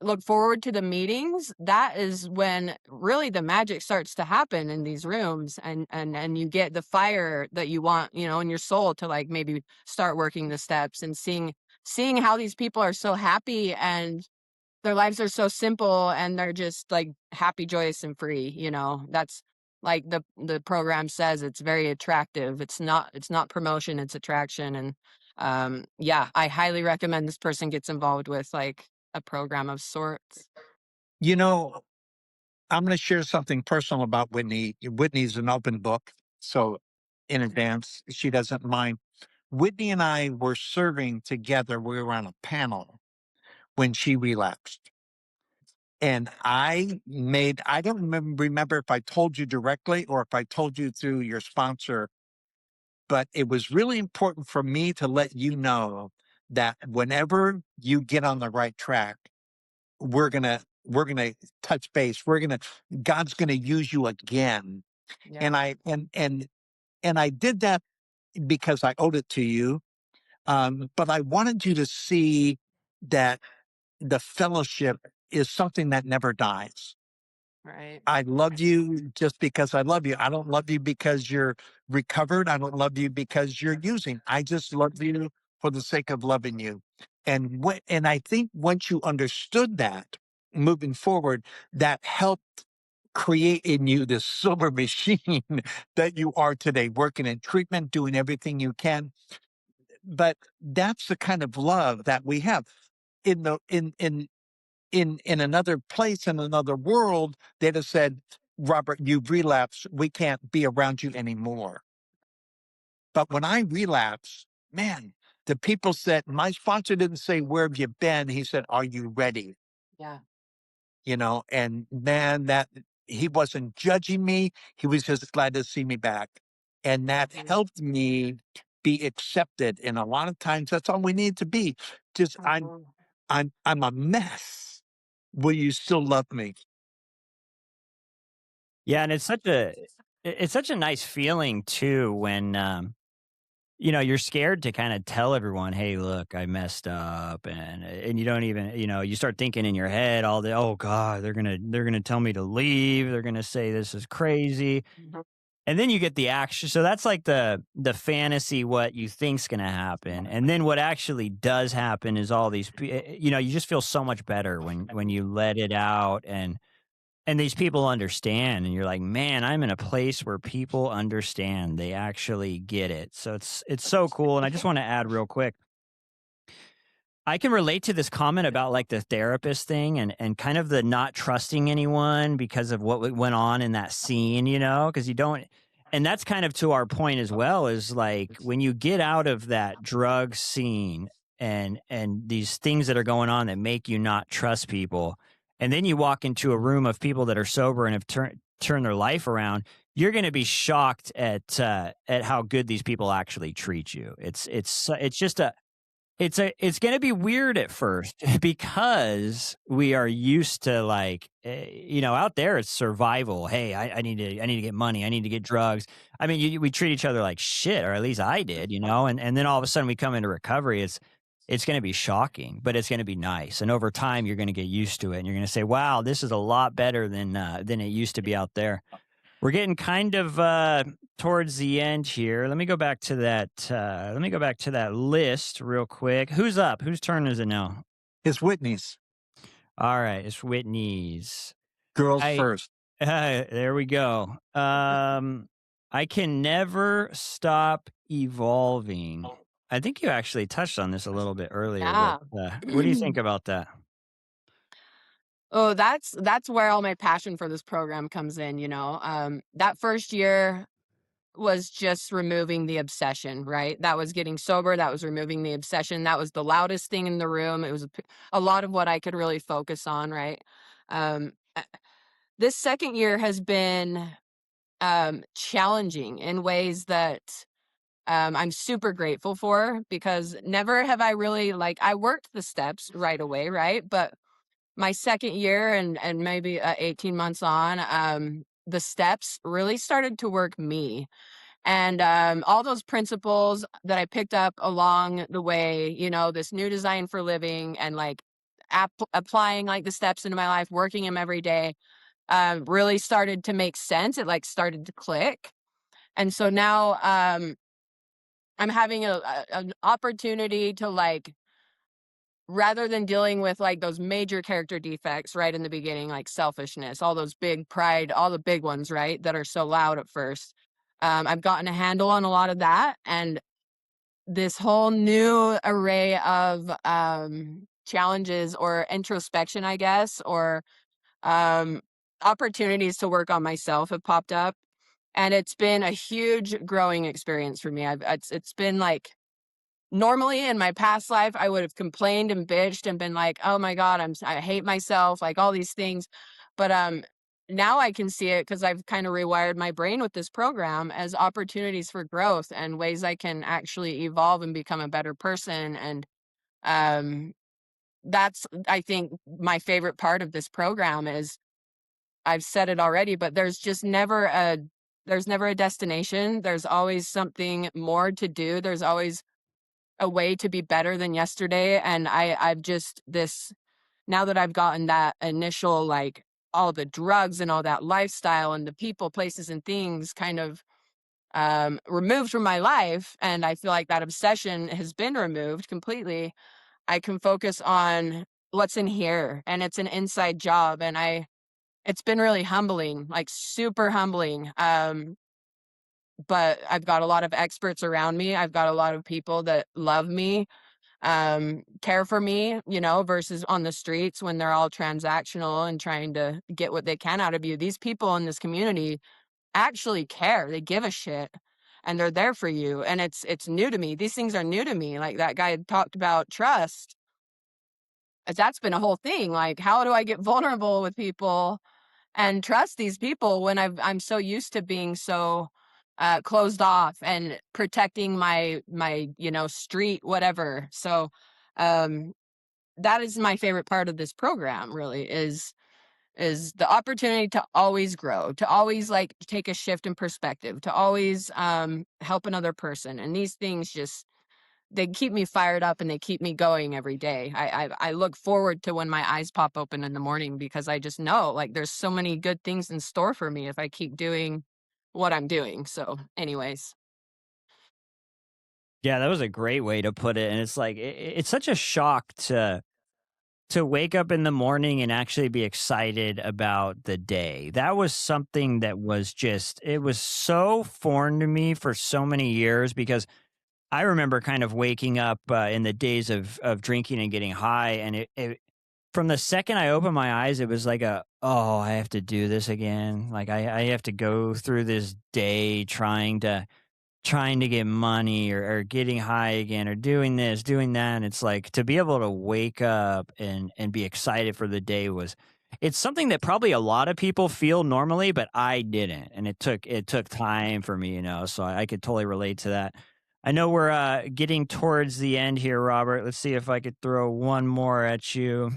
look forward to the meetings, that is when really the magic starts to happen in these rooms, and you get the fire that you want, in your soul, to like maybe start working the steps and seeing how these people are so happy and their lives are so simple and they're just like happy, joyous, and free. That's like the program says, it's very attractive. It's not promotion, it's attraction. And yeah, I highly recommend this person gets involved with like a program of sorts.
You know, I'm going to share something personal about Whitney. Whitney's an open book. So in advance, she doesn't mind. Whitney and I were serving together. We were on a panel when she relapsed. And I don't remember if I told you directly or if I told you through your sponsor, but it was really important for me to let you know that whenever you get on the right track, we're gonna touch base. God's gonna use you again.
Yeah.
And I did that because I owed it to you. But I wanted you to see that the fellowship is something that never dies.
Right.
I love you just because I love you. I don't love you because you're recovered. I don't love you because you're using. I just love you for the sake of loving you. And I think once you understood that moving forward, that helped create in you this silver machine that you are today, working in treatment, doing everything you can. But that's the kind of love that we have in the in another place, in another world. They'd have said, Robert, you've relapsed, we can't be around you anymore. But when I relapsed, man, the people said, my sponsor didn't say, where have you been? He said, are you ready?
Yeah.
And man, that he wasn't judging me, he was just glad to see me back. And that helped me be accepted. And a lot of times that's all we need to be. Just
Mhm.
I'm a mess. Will you still love me?
Yeah, and it's such a nice feeling too when you're scared to kind of tell everyone, "Hey, look, I messed up," and you don't even, you start thinking in your head all the, "Oh God, they're gonna tell me to leave. They're gonna say this is crazy,"
Mhm.
and then you get the action. So that's like the fantasy, what you think's gonna happen, and then what actually does happen is all these, you just feel so much better when you let it out and these people understand, and you're like, "Man, I'm in a place where people understand. They actually get it." So it's so cool, and I just wanna add real quick, I can relate to this comment about, like, the therapist thing and kind of the not trusting anyone because of what went on in that scene, because you don't, and that's kind of to our point as well, is, like, when you get out of that drug scene and these things that are going on that make you not trust people, and then you walk into a room of people that are sober and have turn their life around, you're going to be shocked at how good these people actually treat you. It's just it's gonna be weird at first because we are used to, like, out there, it's survival. "Hey, I need to get money. I need to get drugs." I mean, we treat each other like shit, or at least I did, and then all of a sudden we come into recovery, it's gonna be shocking, but it's gonna be nice, and over time, you're gonna get used to it, and you're gonna say, "Wow, this is a lot better than it used to be out there." We're getting kind of towards the end here. Let me go back to that. Let me go back to that list real quick. Who's up? Whose turn is it now?
It's Whitney's
All right, it's Whitney's.
girls
I
first.
there we go. I can never stop evolving. I think you actually touched on this a little bit earlier, but
Yeah.
what do you think about that?
Oh, that's where all my passion for this program comes in, that first year was just removing the obsession, right? That was getting sober, that was removing the obsession, that was the loudest thing in the room, it was a lot of what I could really focus on, right? This second year has been, challenging in ways that, I'm super grateful for because never have I really I worked the steps right away, right? But my second year and maybe, 18 months on, the steps really started to work me. And, all those principles that I picked up along the way, this new design for living and, applying, the steps into my life, working them every day, really started to make sense. It, started to click. And so now, I'm having an opportunity to, rather than dealing with, those major character defects right in the beginning, like selfishness, all those big pride, all the big ones, right, that are so loud at first. I've gotten a handle on a lot of that, and this whole new array of, challenges or introspection, I guess, or, um, opportunities to work on myself have popped up, and it's been a huge growing experience for me. It's been normally in my past life, I would have complained and bitched and been like, "Oh my god, I hate myself," all these things. But, now I can see it because 'cause I've kinda rewired my brain with this program as opportunities for growth and ways I can actually evolve and become a better person, and, um, that's, I think, my favorite part of this program is I've said it already, but there's never a destination. There's always something more to do. There's always a way to be better than yesterday, and I've just this now that I've gotten that initial, all the drugs and all that lifestyle and the people, places, and things kind of, removed from my life, and I feel like that obsession has been removed completely. I can focus on what's in here, and it's an inside job, and I it's been really humbling, super humbling, but I've got a lot of experts around me. I've got a lot of people that love me, care for me, versus on the streets when they're all transactional and trying to get what they can out of you. These people in this community actually care. They give a shit and they're there for you. And it's new to me. These things are new to me. Like that guy had talked about trust. That's been a whole thing. Like, how do I get vulnerable with people and trust these people when I'm so used to being so closed off and protecting my street whatever. So um that is my favorite part of this program really is the opportunity to always grow, to always take a shift in perspective, to always help another person, and these things just they keep me fired up and they keep me going every day. I look forward to when my eyes pop open in the morning because I just know there's so many good things in store for me if I keep doing what I'm doing. So, anyways,
Yeah, that was a great way to put it, and it's like it's such a shock to wake up in the morning and actually be excited about the day. That was something that was just it was so foreign to me for so many years because I remember kind of waking up in the days of drinking and getting high, and it from the second I opened my eyes, it was like oh, I have to do this again. Like I have to go through this day trying to get money or getting high again or doing this, doing that. And it's like to be able to wake up and be excited for the day It's something that probably a lot of people feel normally, but I didn't, and it took time for me, so I could totally relate to that. I know we're getting towards the end here, Robert. Let's see if I could throw one more at you.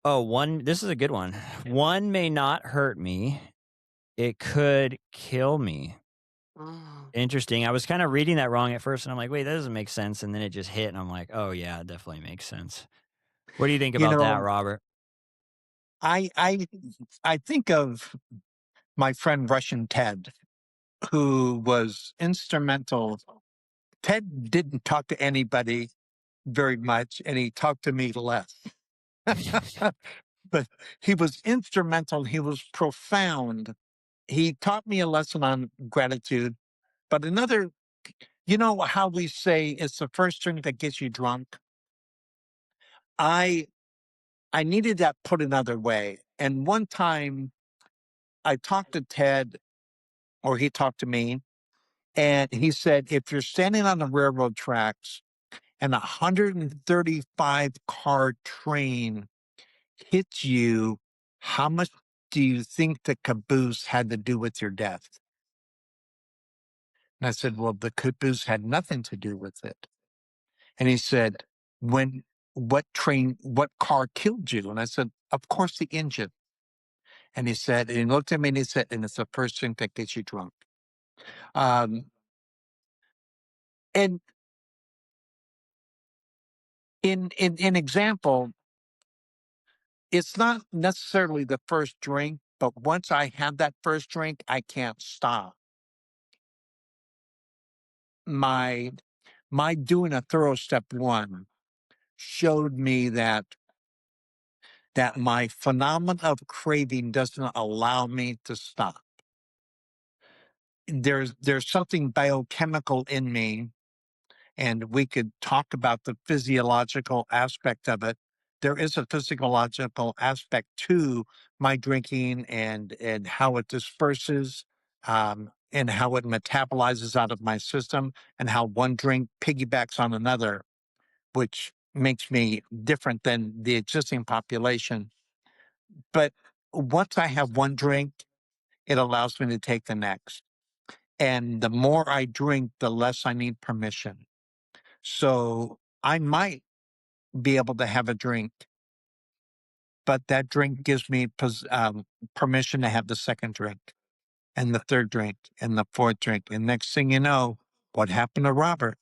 Oh, one. This is a good one. One may not hurt me; it could kill me.
Oh.
Interesting. I was kind of reading that wrong at first, and I'm like, wait, that doesn't make sense. And then it just hit, and I'm like, oh yeah, it definitely makes sense. What do you think
You
about that,
know,
Robert?
I I I think of my friend Russian Ted, who was instrumental. Ted didn't talk to anybody very much, and he talked to me less. But he was instrumental. He was profound. He taught me a lesson on gratitude. But another, you know how we say it's the first drink that gets you drunk? I I needed that put another way. And one time I talked to Ted, or he talked to me, and he said, if you're standing on the railroad tracks and a 135 car train hits you, how much do you think the caboose had to do with your death? And I said, well, the caboose had nothing to do with it. And he said, what car killed you? And I said, of course, the engine. And and he looked at me and he said, and it's the first thing that gets you drunk. Um, and in example, it's not necessarily the first drink, but once I have that first drink, I can't stop. My my doing a thorough step one showed me that my phenomenon of craving doesn't allow me to stop. There's something biochemical in me, and we could talk about the physiological aspect of it. There is a physiological aspect to my drinking and how it disperses, and how it metabolizes out of my system, and how one drink piggybacks on another, which makes me different than the existing population. But once I have one drink, it allows me to take the next. And the more I drink, the less I need permission. So I might be able to have a drink, but that drink gives me permission to have the second drink and the third drink and the fourth drink. And next thing you know, what happened to Robert?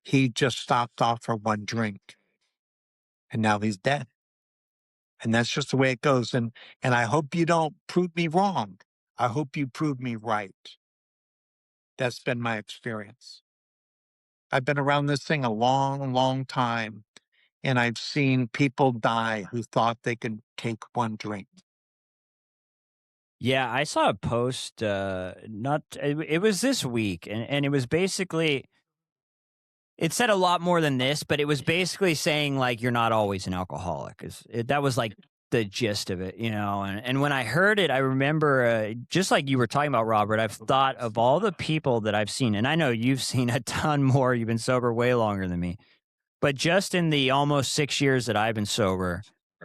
He just stopped off for one drink and now he's dead. And that's just the way it goes. And I hope you don't prove me wrong. I hope you prove me right. That's been my experience. I've been around this thing a long, long time, and I've seen people die who thought they could take one drink.
Yeah, I saw a post. Not it was this week, and it was basically it said a lot more than this, but it was basically saying like you're not always an alcoholic. That was like the gist of it, And when I heard it, I remember just like you were talking about, Robert. I've thought of all the people that I've seen, and I know you've seen a ton more. You've been sober way longer than me, but just in the almost 6 years that I've been sober,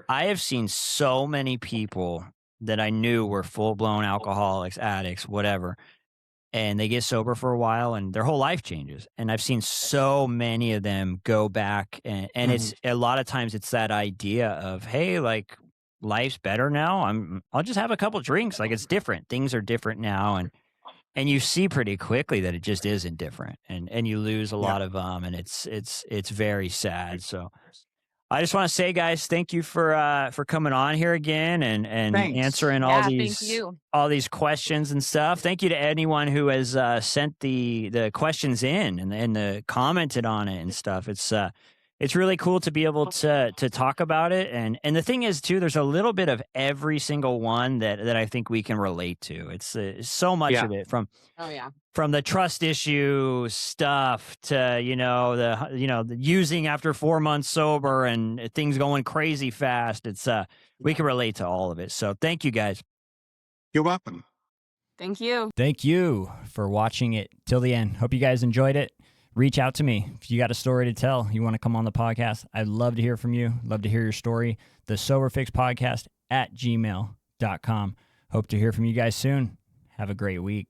I have seen so many people that I knew were full blown alcoholics, addicts, whatever, and they get sober for a while and their whole life changes. And I've seen so many of them go back, and
Mhm.
it's a lot of times it's that idea of, hey, like life's better now. I'll just have a couple drinks. Like it's different. Things are different now. And you see pretty quickly that it just isn't different. And you lose a
Yeah.
lot of and it's very sad. So I just want to say, guys, thank you for coming on here again and
Thanks.
answering
Yeah, thank you.
all these questions and stuff. Thank you to anyone who has sent the questions in and the commented on it and stuff. It's really cool to be able to talk about it. And the thing is too, there's a little bit of every single one that I think we can relate to. It's so much
Yeah.
of it
Oh yeah.
from the trust issue stuff to the using after 4 months sober and things going crazy fast. It's we can relate to all of it. So thank you guys.
You're welcome.
Thank you.
Thank you for watching it till the end. Hope you guys enjoyed it. reach out to me. If you got a story to tell, you want to come on the podcast, I'd love to hear from you. Love to hear your story. The Sober Fix Podcast at gmail.com. Hope to hear from you guys soon. Have a great week.